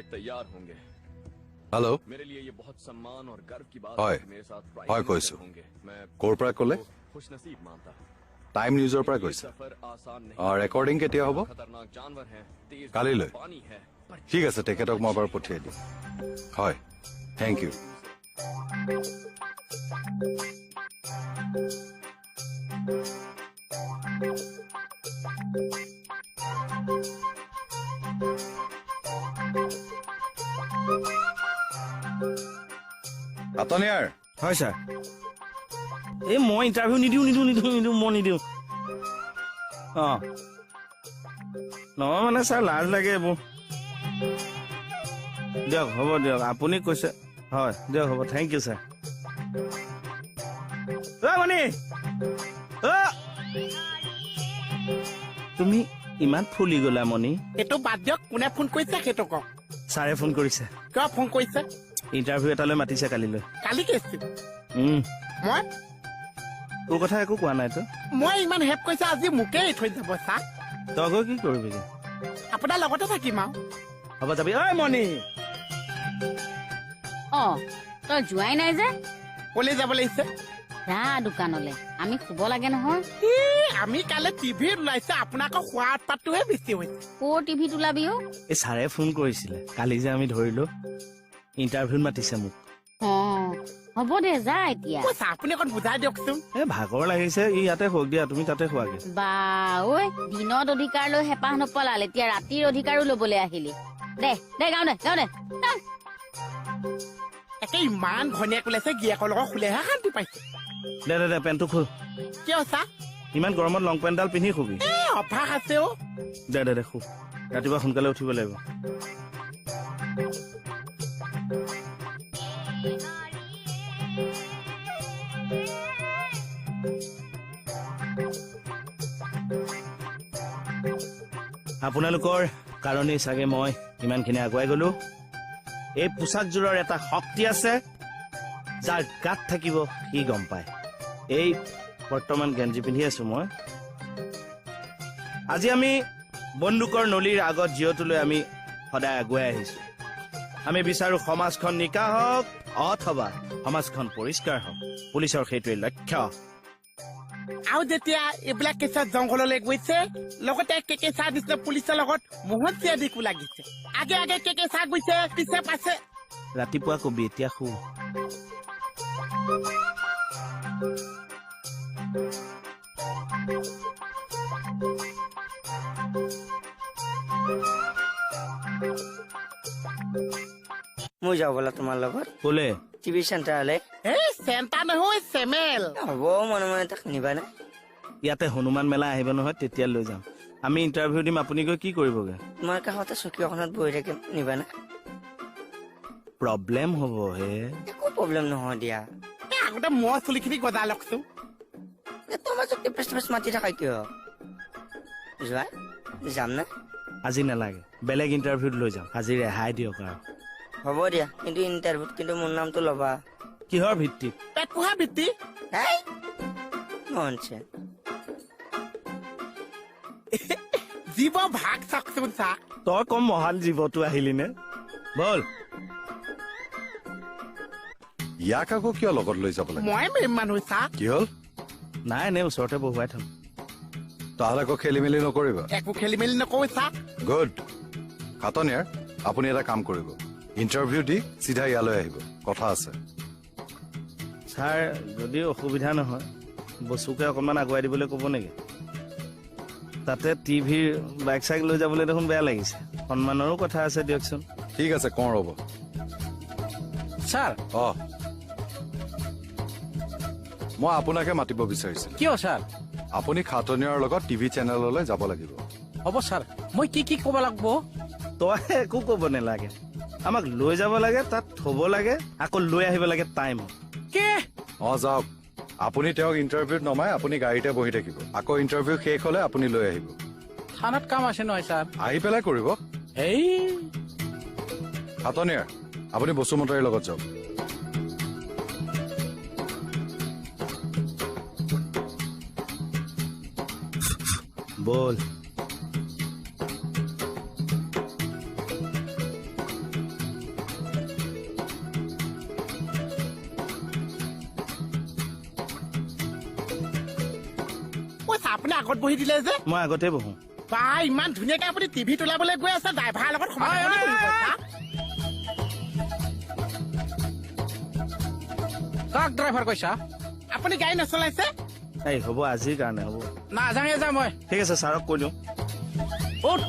के तैयार होंगे। हेलो मेरे लिए ये बहुत सम्मान और गर्व की बात হয় है कि मेरे साथ प्राइम হয় मिनिस्टर কৈছো होंगे। मैं ক'ৰ পৰা ক'লে खुशनसीब मानता हूँ। টাইম নিউজৰ পৰা ये কৈছে सफर आसान नहीं। ৰেকৰ্ডিং কেতিয়া হ'ব खतरनाक जानवर हैं, तेज কালিলৈ पानी है। पर ঠিক আছে তেখেতক মই বাৰু পঠিয়াই দিম হয় থেংক ইউ আতনিয়াৰ হয় ছাৰ এই মই ইণ্টাৰভিউ নিদিওঁ মই নিদিওঁ অঁ নহয় মানে ছাৰ লাজ লাগে এইবোৰ দিয়ক হ'ব দিয়ক আপুনি কৈছে হয় দিয়ক হ'ব থেংক ইউ ছাৰ মণি তুমি ইমান ফুলি গলা মণি এইটো বাদ দিয়ক কোনে ফোন কৰিছে সেইটো কওক ছাৰে ফোন কৰিছে কিয় ফোন কৰিছে ইণ্টাৰভিউ এটালৈ মাতিছে কালিলৈ কালি কি আছিল মই তোৰ কথা একো কোৱা নাইতো মই ইমান হেল্প কৰিছে আজি মোকে এৰি থৈ যাব চা তই গৈ কি কৰিবিগে আপোনাৰ লগতে থাকিম আৰু হ'ব যাবি ঐ মণি অ তই যোৱাই নাই যে কলে যাব লাগিছে যা দোকানলে আমি শুব লাগে নহয় আমি কালি টিভিত ওলাইছে আপোনাৰ আকৌ খোৱা উৎপাতটোহে বেছি হৈছে ক'ৰ টিভিত ওলাবি অ এই ছাৰে ফোন কৰিছিলে কালি যে আমি ধৰিলো ইণ্টাৰভিউত মাতিছে মোক অ হ'ব দে যা এতিয়া কৈছা আপুনি অকণ বুজাই দিয়কচোন এই ভাগৰ লাগিছে ই ইয়াতে শুৱক দিয়া তুমি তাতে শুৱাগে বা ঐ দিনত অধিকাৰ লৈ হেঁপাহ নপলাল এতিয়া ৰাতিৰ অধিকাৰো লবলৈ আহিলি দে গাওঁ দে একে ইমান ঘনীয়াক ওলাইছে গিয়েকৰ লগত শুলেহে শান্তি পাইছে দে পেণ্টটো খোল কিয় চা ইমান গৰমত লং পেণ্টডাল পিন্ধি শুবি অভ্যাস আছে অ দে শু ৰাতিপুৱা সোনকালে উঠিব লাগিব আপোনালোকৰ কাৰণেই চাগে মই ইমানখিনি আগুৱাই গলো এই পোচাকযোৰৰ এটা শক্তি আছে যাৰ গাত থাকিব সি গম পায় এই বৰ্তমান গেঞ্জি পিন্ধি আছো মই আজি আমি বন্দুকৰ নলীৰ আগত জিঅ'টোলৈ আমি সদায় আগুৱাই আহিছো আমি বিচাৰো সমাজখন নিকা হওক অথবা সমাজখন পৰিষ্কাৰ হওক পুলিচৰ সেইটোৱে লক্ষ্য আৰু যেতিয়া এইবিলাক কেঁচা জংঘললৈ গৈছে লগতে কেঁচা দিছে পুলিচৰ লগত মহতীয়া দিকো লাগিছে আগে কেঁচা গৈছে পিছে পাছে ৰাতিপুৱা কবি এতিয়া শু মই যাওঁ বোলা তোমাৰ লগত ক'লে টিভি চেণ্টাৰলৈ এই চেণ্টা নহয় চেমেল হ'ব মনে মনে তাক নিবা না ইয়াতে হনুমান মেলা আহিব নহয় তেতিয়া লৈ যাম আমি ইণ্টাৰভিউ দিম আপুনি গৈ কি কৰিবগে তোমাৰ কাষতে চকী এখনত বহি থাকিম নিবা না প্ৰব্লেম হ'ব হে একো প্ৰব্লেম নহয় দিয়া আগতে মই চুলিখিনি গজা লওকচোন তোমাৰ যদি পেষ্ট মাতি থাকা কিয় যোৱা যাম না আজি নালাগে বেলেগ ইণ্টাৰভিউত লৈ যাম আজি ৰেহাই দিয়ক আৰু হ'ব দিয়া কিন্তু ইণ্টাৰভিউত কিন্তু মোৰ নামটো ল'বা কিহৰ ভিত্তিত পেট পোহা ভিত্তি মনছে জীৱ ভাগ চাওকচোন চা তই কম মহান জীৱটো আহিলি নে বল ইয়াক আকৌ কিয় লগত লৈ যাব লাগে মই মেম মানুহ চা কি হ'ল নাই নে ওচৰতে বহুৱাই থম তাহলে আকৌ খেলি মেলি নকৰিবা একো খেলি মেলি নকৰো চা গুড খাতনিয়াৰ আপুনি এটা কাম কৰিব ইণ্টাৰভিউ দি চিধা ইয়ালৈ আহিব কথা আছে ছাৰ যদি অসুবিধা নহয় বস্তুকে অকণমান আগুৱাই দিবলৈ ক'ব নেকি তাতে টিভিৰ বাইক চাইক লৈ যাবলৈ দেখোন বেয়া লাগিছে সন্মানৰো কথা আছে দিয়কচোন ঠিক আছে কওঁ ৰ'ব ছাৰ মই আপোনাকে মাতিব বিচাৰিছিলো কিয় ছাৰ আপুনি খাতনিয়াৰ লগত টিভি চেনেললৈ যাব লাগিব হ'ব ছাৰ মই কি ক'ব লাগিব তই একো ক'ব নালাগে আমাক লৈ যাব লাগে তাত থ'ব লাগে আকৌ লৈ আহিব লাগে টাইম কি যাওক আপুনি তেওঁক ইণ্টাৰভিউত নমাই আপুনি গাড়ীতে বহি থাকিব আকৌ ইণ্টাৰভিউ শেষ হলে আপুনি লৈ আহিব থানাত কাম আছে নহয় ছাৰ আহি পেলাই কৰিব এই খাতনিয়াৰ আপুনি বসুমতাৰীৰ লগত যাওক বল ছাৰ আপুনি আগত বহি দিলে যে মই আগতে বহো বা ইমান ধুনীয়াকে আপুনি টিভিত ওলাবলৈ গৈ আছে ড্ৰাইভাৰৰ লগত সমানে কৰিব ছাৰ কাক ড্ৰাইভাৰ কৈছা আপুনি গাড়ী নচলাইছে এই হ'ব আজিৰ কাৰণে হ'ব নাজানে যা মই ঠিক আছে ছাৰক কৈ দিওঁ উঠ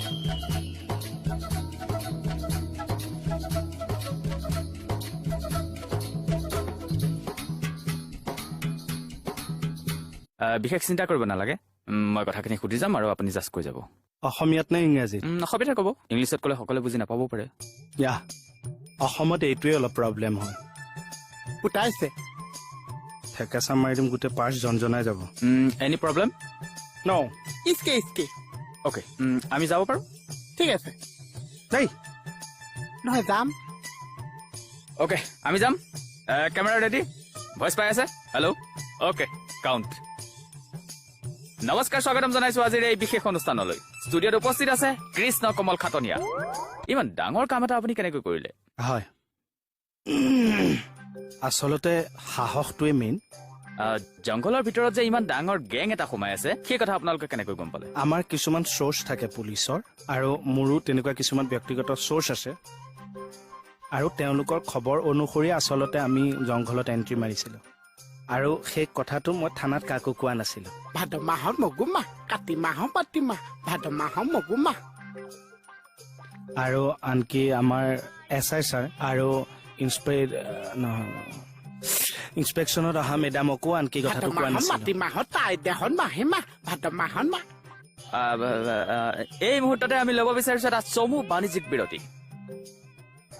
বিশেষ চিন্তা কৰিব নালাগে মই কথাখিনি সুধি যাম আৰু আপুনি জাষ্ট কৈ যাব অসমীয়াত নে ইংৰাজীত অসমীয়াতে ক'ব ইংলিছত ক'লে সকলোৱে বুজি নাপাবও পাৰে ইয়া অসমত এইটোৱে অলপ প্ৰব্লেম হয় ফুটাইছে ঠেকেচা মাৰি দিম গোটেই পাৰ্চ জনজনাই যাব এনি প্ৰব্লেম ন ইচকে ইচকে অ'কে আমি যাব পাৰোঁ ঠিক আছে দেই নহয় যাম অ'কে আমি যাম কেমেৰা ৰেডি ভইচ পাই আছে হেল্ল' অ'কে কাউণ্ট নমস্কাৰ স্বাগতম জনাইছো আজিৰ এই বিশেষ অনুষ্ঠানলৈ ষ্টুডিঅ'ত উপস্থিত আছে কৃষ্ণ কমল খাটনীয়া ইমান ডাঙৰ কাম এটা আপুনি কেনেকৈ কৰিলে হয় আচলতে সাহসটোৱে মেইন জংঘলৰ ভিতৰত যে ইমান ডাঙৰ গেং এটা সোমাই আছে সেই কথা আপোনালোকে কেনেকৈ গম পালে আমাৰ কিছুমান চ'ৰ্চ থাকে পুলিচৰ আৰু মোৰো তেনেকুৱা কিছুমান ব্যক্তিগত চ'ৰ্চ আছে আৰু তেওঁলোকৰ খবৰ অনুসৰি আচলতে আমি জংঘলত এণ্ট্ৰি মাৰিছিলোঁ আৰু সেই কথাটো মই থানাত কাকো কোৱা নাছিলোঁ ভাদ মাহৰ মগু মাহ কাতি মাহৰ পাতি মাহ ভাদ মাহৰ মগু মাহ আৰু আনকি আমাৰ SI ছাৰ আৰু ইন্সপেকশ্যনত অহা মেডামকো আনকি ভাদ কথাটো কোৱা মাহৰ নাছিলোঁ মাটি মাহৰ তাই দেহত মাহে মাহ ভাদ মাহৰ মাহ এই মুহূৰ্ততে আমি ল'ব বিচাৰিছো এটা চমু বাণিজ্যিক বিৰতি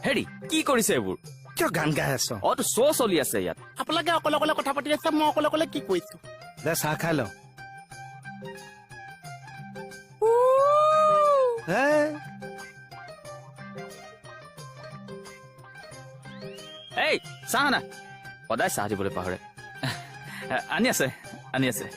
হেৰি কি কৰিছে এইবোৰ কিয় গান গাই আছ অতো শ্ব' চলি আছে ইয়াত আপোনালোকে অকলে অকলে কথা পাতি আছে মই অকলে অকলে কি কৈছো দে চাহ খাই ল এই চাহ না সদায় চাহ দিবলৈ পাহৰে আনি আছে